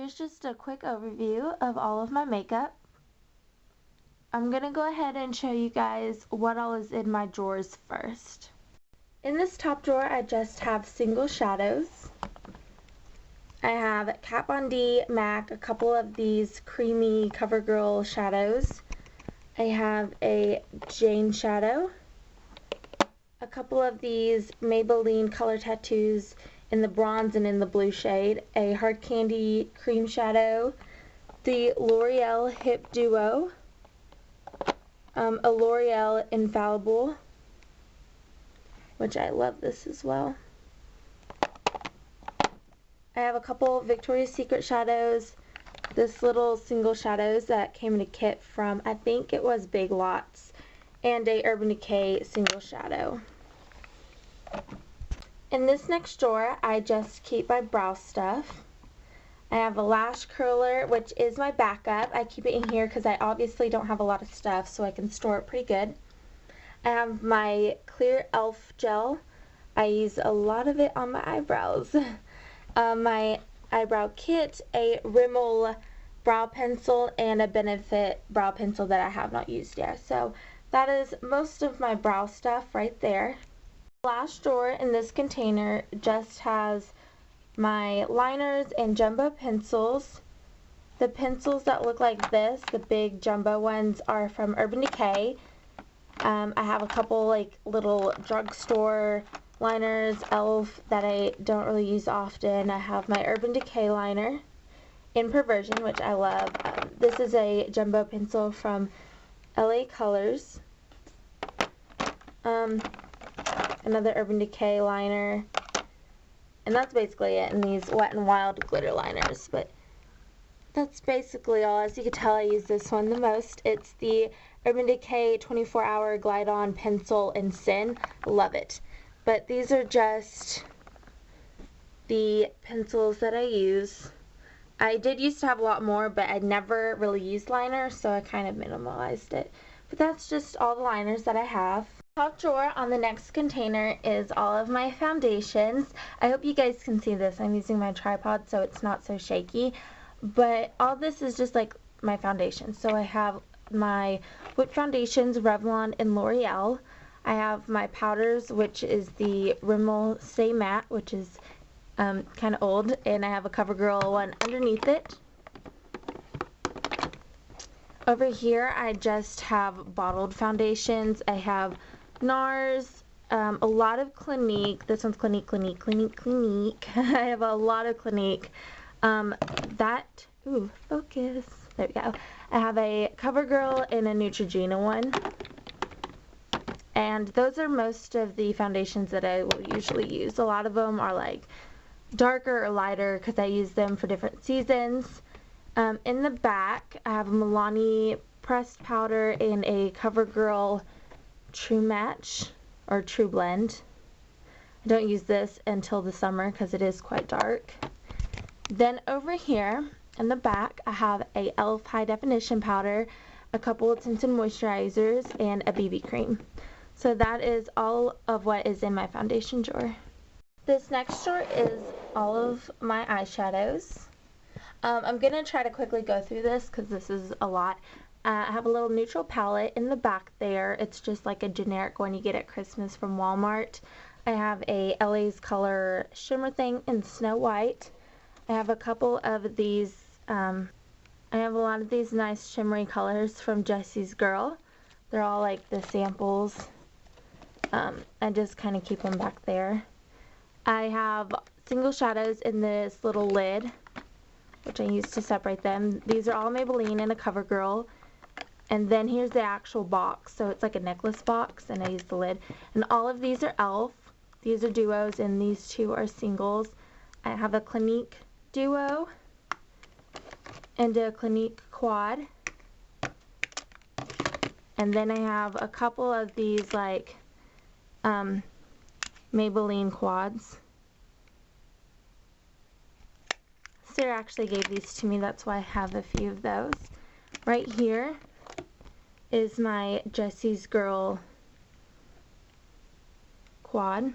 here's just a quick overview of all of my makeup. I'm going to go ahead and show you guys what all is in my drawers first. In this top drawer, I just have single shadows. I have Kat Von D, MAC, a couple of these creamy CoverGirl shadows. I have a Jane shadow, a couple of these Maybelline color tattoos in the bronze and in the blue shade, a Hard Candy cream shadow, the L'Oreal Hip Duo, a L'Oreal Infallible, which I love this as well. I have a couple Victoria's Secret shadows, this little single shadows that came in a kit from, I think it was Big Lots, and a Urban Decay single shadow. In this next drawer, I just keep my brow stuff. I have a lash curler, which is my backup. I keep it in here because I obviously don't have a lot of stuff, so I can store it pretty good. I have my clear e.l.f. gel. I use a lot of it on my eyebrows. My eyebrow kit, a Rimmel brow pencil, and a Benefit brow pencil that I have not used yet. So that is most of my brow stuff right there. The last drawer in this container just has my liners and jumbo pencils. The pencils that look like this, the big jumbo ones, are from Urban Decay. I have a couple like little drugstore liners, e.l.f. that I don't really use often. I have my Urban Decay liner in Perversion, which I love. This is a jumbo pencil from LA Colors. Another Urban Decay liner, and that's basically it. And these Wet n Wild glitter liners, but that's basically all. As you can tell, I use this one the most. It's the Urban Decay 24-Hour Glide On Pencil in Sin. Love it. But these are just the pencils that I use. I did used to have a lot more, but I never really used liners, so I kind of minimalized it. But that's just all the liners that I have. Top drawer on the next container is all of my foundations. I hope you guys can see this. I'm using my tripod so it's not so shaky. But all this is just like my foundation. So I have my Whip Foundations, Revlon, and L'Oreal. I have my powders, which is the Rimmel Stay Matte, which is kind of old. And I have a CoverGirl one underneath it. Over here I just have bottled foundations. I have NARS, a lot of Clinique. This one's Clinique. I have a lot of Clinique. Focus. There we go. I have a CoverGirl and a Neutrogena one. And those are most of the foundations that I will usually use. A lot of them are like darker or lighter because I use them for different seasons. In the back, I have a Milani pressed powder and a CoverGirl True Match or True Blend. I don't use this until the summer because it is quite dark. Then over here in the back, I have a e.l.f. High Definition powder, a couple of tinted moisturizers, and a BB cream. So that is all of what is in my foundation drawer. This next drawer is all of my eyeshadows. I'm going to try to quickly go through this because this is a lot. I have a little neutral palette in the back there. It's just like a generic one you get at Christmas from Walmart. I have a LA's Color shimmer thing in Snow White. I have a couple of these, I have a lot of these nice shimmery colors from Jessie's Girl. They're all like the samples. I just kind of keep them back there. I have single shadows in this little lid, which I use to separate them. These are all Maybelline and a CoverGirl. And then here's the actual box. So it's like a necklace box, and I use the lid. And all of these are e.l.f. These are duos, and these two are singles. I have a Clinique duo and a Clinique quad. And then I have a couple of these like Maybelline quads. Sarah actually gave these to me, that's why I have a few of those. Right here is my Jessie's Girl quad.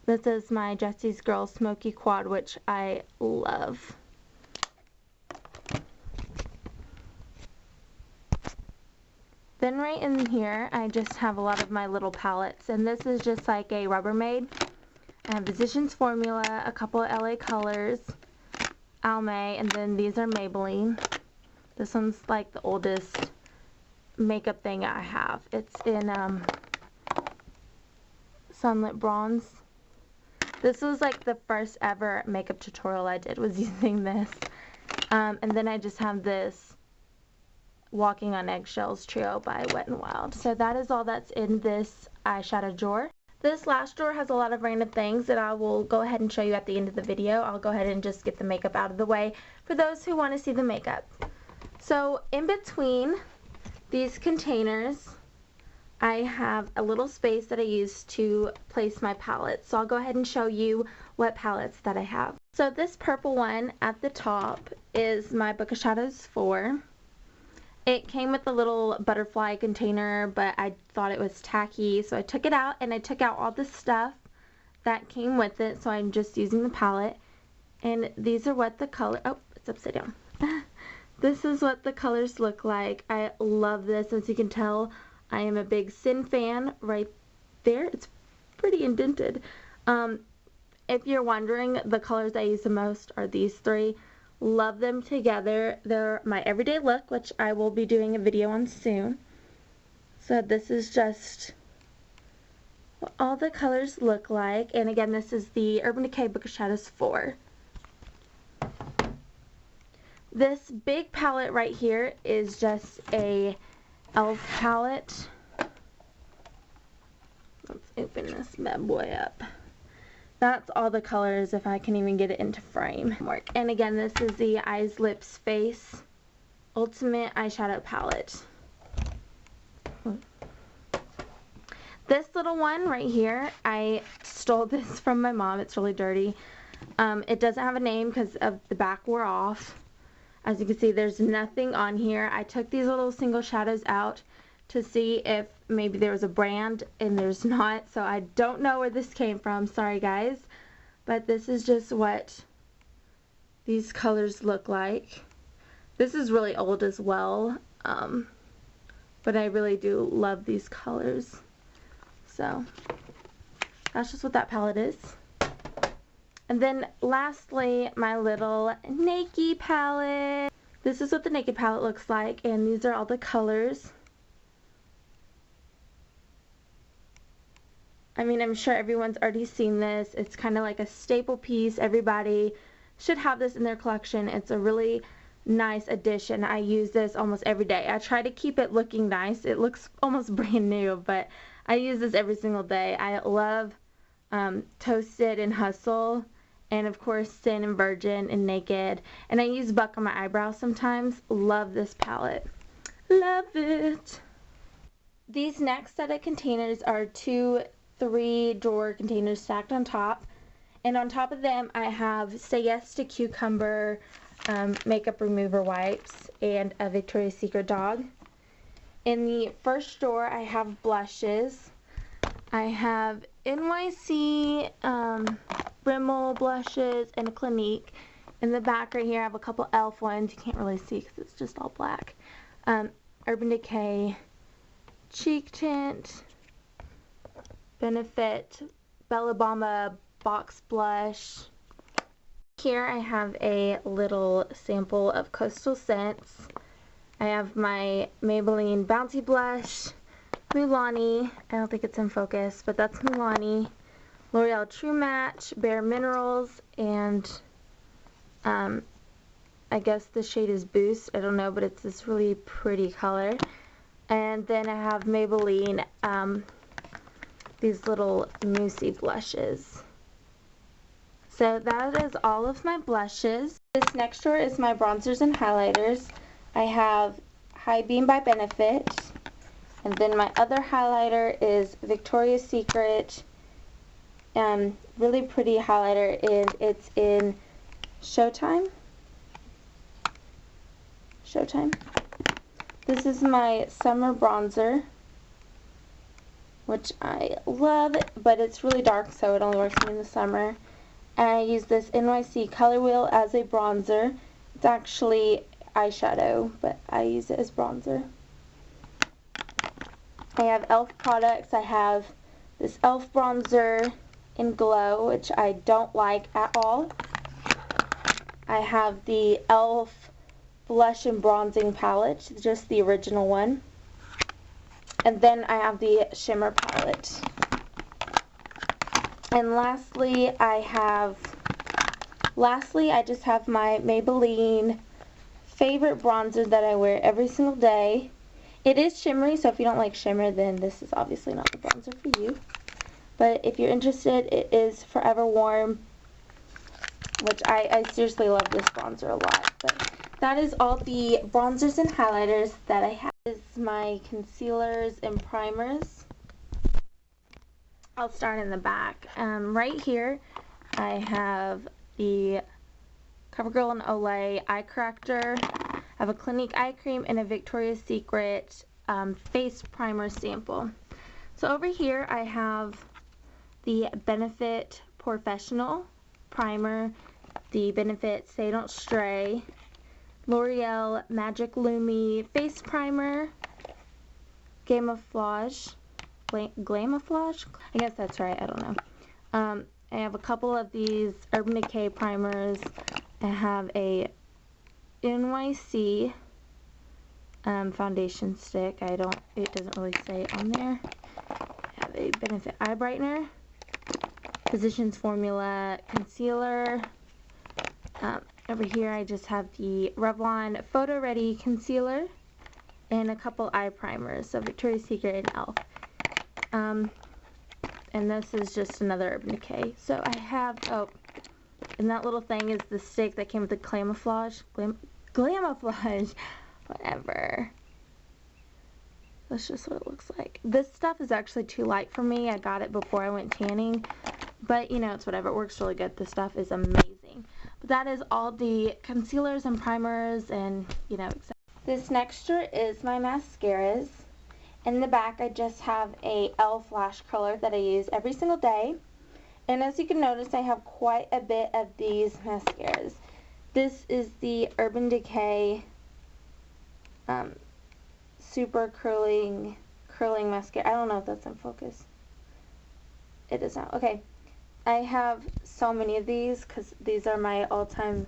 This is my Jessie's Girl Smoky quad, which I love. Then right in here, I just have a lot of my little palettes, and this is just like a Rubbermaid. I have Physicians Formula, a couple of LA Colors, Almay, and then these are Maybelline. This one's like the oldest makeup thing I have. It's in Sunlit Bronze. This was like the first ever makeup tutorial I did, was using this. And then I just have this Walking on Eggshells trio by Wet n Wild. So that is all that's in this eyeshadow drawer. This last drawer has a lot of random things that I will go ahead and show you at the end of the video. I'll go ahead and just get the makeup out of the way for those who want to see the makeup. So in between these containers, I have a little space that I use to place my palettes. So I'll go ahead and show you what palettes that I have. So this purple one at the top is my Book of Shadows 4. It came with a little butterfly container, but I thought it was tacky, so I took it out, and I took out all the stuff that came with it, so I'm just using the palette. And these are what the color, oh, it's upside down. This is what the colors look like. I love this. As you can tell, I am a big Sin fan right there. It's pretty indented. If you're wondering, the colors I use the most are these three. Love them together. They're my everyday look, which I will be doing a video on soon. So this is just what all the colors look like. And again, this is the Urban Decay Book of Shadows 4. This big palette right here is just a e.l.f. palette. Let's open this bad boy up. That's all the colors, if I can even get it into frame. And again, this is the Eyes, Lips, Face Ultimate Eyeshadow Palette. This little one right here, I stole this from my mom. It's really dirty. It doesn't have a name because of the back wore off. As you can see, there's nothing on here. I took these little single shadows out to see if maybe there was a brand, and there's not, so I don't know where this came from. Sorry guys, but this is just what these colors look like. This is really old as well, but I really do love these colors. So that's just what that palette is. And then lastly, my little Naked palette. This is what the Naked palette looks like, and these are all the colors. I mean, I'm sure everyone's already seen this. It's kind of like a staple piece. Everybody should have this in their collection. It's a really nice addition. I use this almost every day. I try to keep it looking nice. It looks almost brand new, but I use this every single day. I love Toasted and Hustle, and of course Sin and Virgin and Naked. And I use Buck on my eyebrows sometimes. Love this palette. Love it. These next set of containers are 2 3-drawer containers stacked on top, and on top of them I have Say Yes to Cucumber makeup remover wipes and a Victoria's Secret dog. In the first drawer I have blushes. I have NYC Rimmel blushes and a Clinique. In the back right here I have a couple e.l.f. ones. You can't really see because it's just all black. Urban Decay cheek tint, Benefit Bella Bamba box blush. Here I have a little sample of Coastal Scents. I have my Maybelline Bouncy Blush, Milani, I don't think it's in focus, but that's Milani, L'Oreal True Match, Bare Minerals, and I guess the shade is Boost, I don't know, but it's this really pretty color. And then I have Maybelline these little moussey blushes. So that is all of my blushes. This next drawer is my bronzers and highlighters. I have High Beam by Benefit, and then my other highlighter is Victoria's Secret, really pretty highlighter, and it's in Showtime. This is my summer bronzer, which I love, but it's really dark, so it only works in the summer. And I use this NYC Color Wheel as a bronzer. It's actually eyeshadow, but I use it as bronzer. I have e.l.f. products. I have this e.l.f. bronzer in Glow, which I don't like at all. I have the e.l.f. blush and bronzing palette, just the original one. And then I have the shimmer palette. And lastly, I just have my Maybelline favorite bronzer that I wear every single day. It is shimmery, so if you don't like shimmer, then this is obviously not the bronzer for you. But if you're interested, it is Forever Warm, which I seriously love this bronzer a lot. But that is all the bronzers and highlighters that I have. This is my concealers and primers. I'll start in the back. Right here, I have the CoverGirl and Olay eye corrector. I have a Clinique eye cream and a Victoria's Secret face primer sample. So over here I have the Benefit Professional primer, the Benefit Stay Don't Stray, L'Oreal Magic Lumi face primer, Glamouflage, I guess that's right, I don't know. I have a couple of these Urban Decay primers. I have a NYC foundation stick. It doesn't really say on there. I have a Benefit eye brightener, Physicians Formula concealer. Over here I just have the Revlon Photo Ready concealer and a couple eye primers, so Victoria's Secret and e.l.f. And this is just another Urban Decay. So I have, and that little thing is the stick that came with the Glamouflage. Glamouflage, whatever. That's just what it looks like. This stuff is actually too light for me. I got it before I went tanning, but you know, it's whatever. It works really good. This stuff is amazing. But that is all the concealers and primers and, you know, etc. This next is my mascaras. In the back, I just have a e.l.f. lash curler that I use every single day. And as you can notice, I have quite a bit of these mascaras. This is the Urban Decay Super Curling Mascara. I don't know if that's in focus. It is not. Okay. I have so many of these because these are my all-time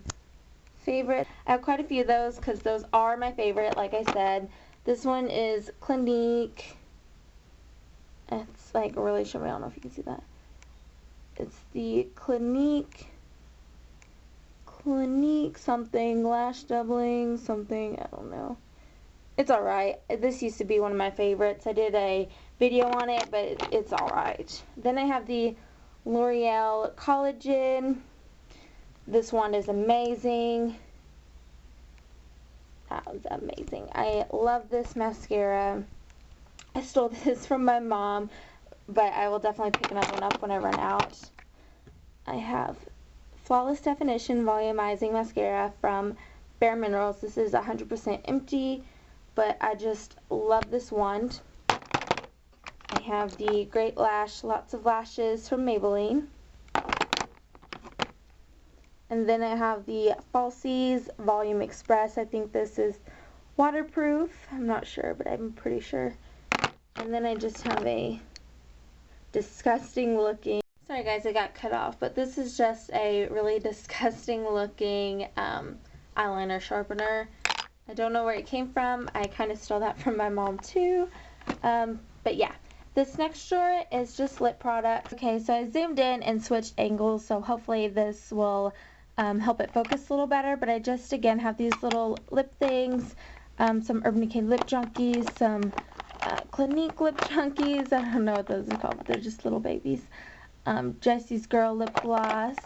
favorite. I have quite a few of those because those are my favorite, like I said. This one is Clinique. It's like really shimmery. I don't know if you can see that. It's the Clinique something, lash doubling something, I don't know. It's alright. This used to be one of my favorites. I did a video on it, but it's alright. Then I have the L'Oreal Collagen. This one is amazing. That was amazing. I love this mascara. I stole this from my mom, but I will definitely pick another one up when I run out. I have Flawless Definition Volumizing Mascara from Bare Minerals. This is 100% empty, but I just love this wand. I have the Great Lash Lots of Lashes from Maybelline. And then I have the Falsies Volume Express. I think this is waterproof. I'm not sure, but I'm pretty sure. And then I just have a disgusting looking, sorry guys, I got cut off, but this is just a really disgusting looking eyeliner sharpener. I don't know where it came from. I kind of stole that from my mom too. But yeah, this next drawer is just lip products. Okay, so I zoomed in and switched angles, so hopefully this will help it focus a little better. But I just again have these little lip things, some Urban Decay lip junkies, some Clinique lip junkies. I don't know what those are called, but they're just little babies. Jessie's Girl lip gloss,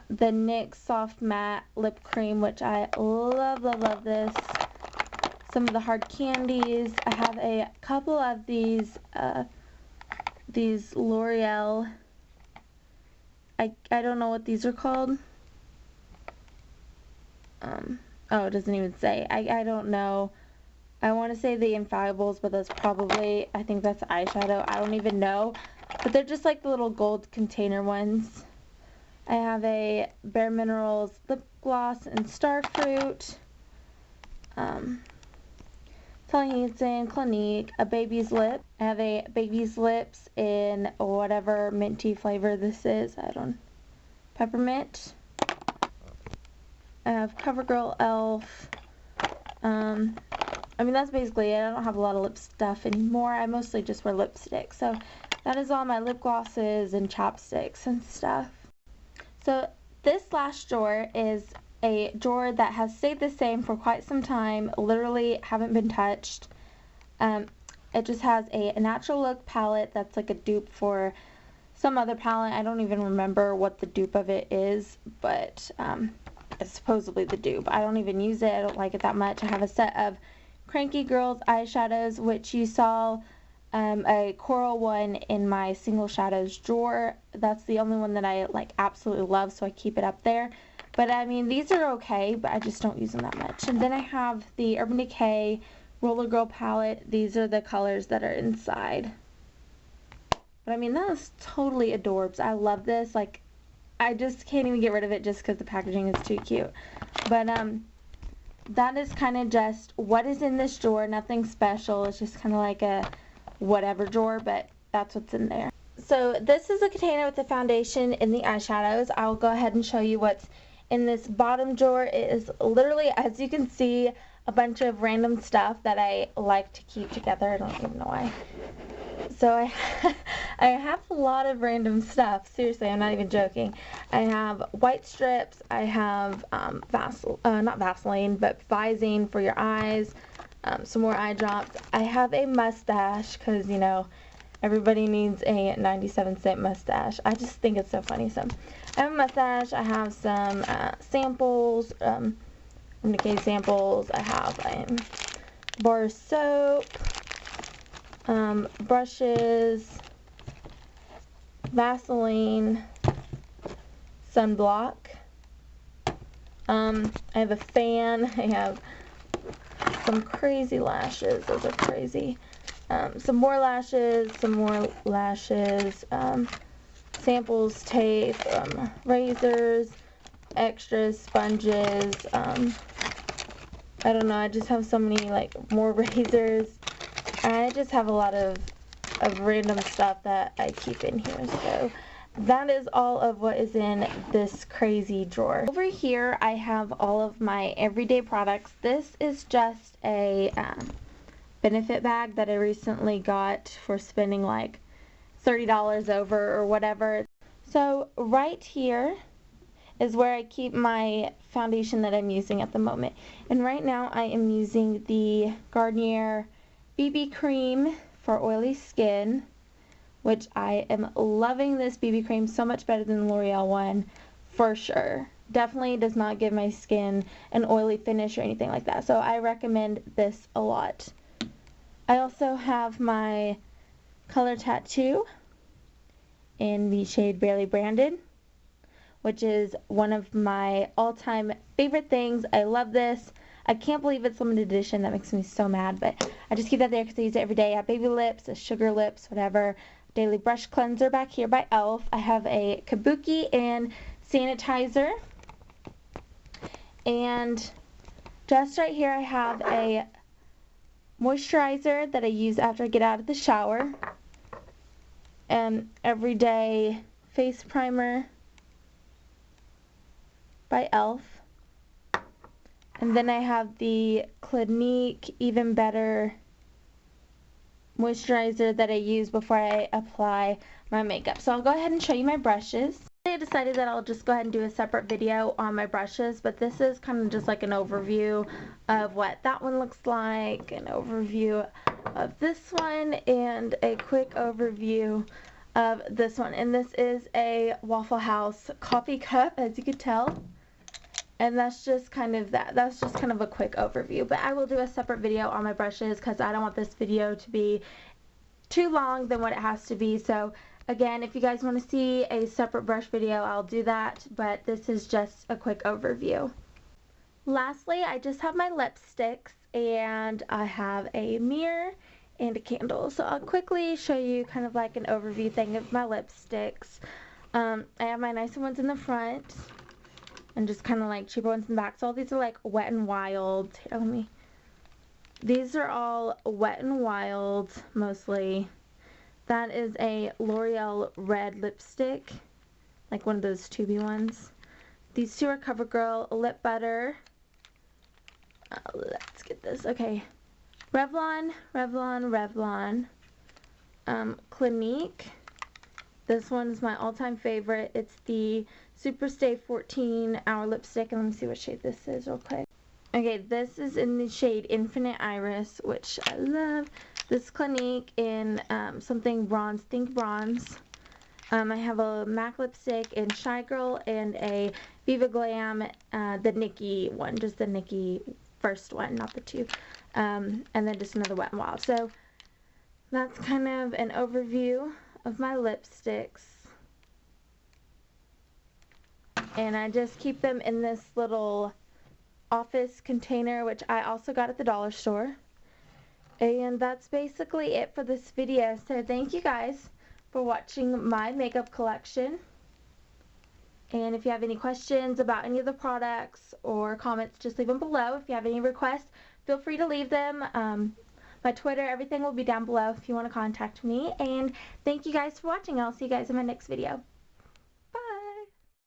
the NYX Soft Matte lip cream, which I love this. Some of the hard candies. I have a couple of these L'Oreal, I don't know what these are called. Oh, it doesn't even say. I don't know. I want to say the Infallibles, but that's probably, I think that's eyeshadow. I don't even know. But they're just like the little gold container ones. I have a Bare Minerals lip gloss and Starfruit. Sally Hansen, Clinique, a Baby's Lip. I have a Baby's Lips in whatever minty flavor this is. I don't. Peppermint. I have CoverGirl Elf. I mean, that's basically it. I don't have a lot of lip stuff anymore. I mostly just wear lipstick. So that is all my lip glosses and chapsticks and stuff. So this last drawer is a drawer that has stayed the same for quite some time. Literally haven't been touched. It just has a Natural Look palette that's like a dupe for some other palette. I don't even remember what the dupe of it is, but it's supposedly the dupe. I don't even use it. I don't like it that much. I have a set of Cranky Girls eyeshadows, which you saw a coral one in my single shadows drawer. That's the only one that I like absolutely love, so I keep it up there. But I mean, these are okay, but I just don't use them that much. And then I have the Urban Decay Roller Girl palette. These are the colors that are inside. But I mean, that is totally adorbs. I love this. Like, I just can't even get rid of it just because the packaging is too cute. But that is kind of just what is in this drawer. Nothing special. It's just kind of like a whatever drawer, but that's what's in there. So this is a container with the foundation and the eyeshadows. I'll go ahead and show you what's in this bottom drawer. It is literally, as you can see, a bunch of random stuff that I like to keep together. I don't even know why. So I have a lot of random stuff. Seriously, I'm not even joking. I have white strips. I have not Vaseline, but Visine for your eyes. Some more eye drops. I have a mustache because, you know, everybody needs a 97-cent mustache. I just think it's so funny. So I have a mustache. I have some samples, Decay samples. I have a bar of soap, brushes, Vaseline, sunblock. I have a fan. I have some crazy lashes. Those are crazy. Some more lashes, samples, tape, razors, extras, sponges. I don't know, I just have so many, like, more razors. I just have a lot of random stuff that I keep in here. So that is all of what is in this crazy drawer. Over here I have all of my everyday products. This is just a benefit bag that I recently got for spending like $30 over or whatever. So right here is where I keep my foundation that I'm using at the moment. And right now I am using the Garnier BB cream for oily skin, which I am loving this BB cream so much better than the L'Oreal one for sure. Definitely does not give my skin an oily finish or anything like that. So I recommend this a lot. I also have my Color Tattoo in the shade Barely Branded, which is one of my all-time favorite things. I love this. I can't believe it's limited edition. That makes me so mad, but I just keep that there because I use it every day. I have baby lips, a sugar lips, whatever. Daily brush cleanser back here by e.l.f. I have a kabuki and sanitizer. And just right here I have a moisturizer that I use after I get out of the shower. And everyday face primer by e.l.f. And then I have the Clinique Even Better moisturizer that I use before I apply my makeup. So I'll go ahead and show you my brushes. I decided that I'll just go ahead and do a separate video on my brushes, but this is kind of just like an overview of what that one looks like, an overview of this one, and a quick overview of this one. And this is a Waffle House coffee cup, as you could tell. And that's just kind of that. That's just kind of a quick overview. But I will do a separate video on my brushes because I don't want this video to be too long than what it has to be. So again, if you guys want to see a separate brush video, I'll do that. But this is just a quick overview. Lastly, I just have my lipsticks and I have a mirror and a candle. So I'll quickly show you kind of like an overview thing of my lipsticks. I have my nicer ones in the front and just kind of like cheaper ones in the back. So all these are like Wet n Wild. Here, let me These are all Wet n Wild, mostly. That is a L'Oreal red lipstick, like one of those tubey ones. These two are CoverGirl Lip Butter. Let's get this. Okay. Revlon, Revlon, Revlon. Clinique. This one is my all-time favorite. It's the Superstay 14-hour lipstick. And let me see what shade this is real quick. Okay, this is in the shade Infinite Iris, which I love. This Clinique in something bronze, think bronze. I have a MAC lipstick in Shy Girl and a Viva Glam, the Nikki one, just the Nikki first one, not the two. And then just another Wet n Wild. So that's kind of an overview of my lipsticks. And I just keep them in this little office container, which I also got at the dollar store. And that's basically it for this video. So thank you guys for watching my makeup collection. And if you have any questions about any of the products or comments, just leave them below. If you have any requests, feel free to leave them. My Twitter, everything will be down below if you want to contact me. And thank you guys for watching. I'll see you guys in my next video.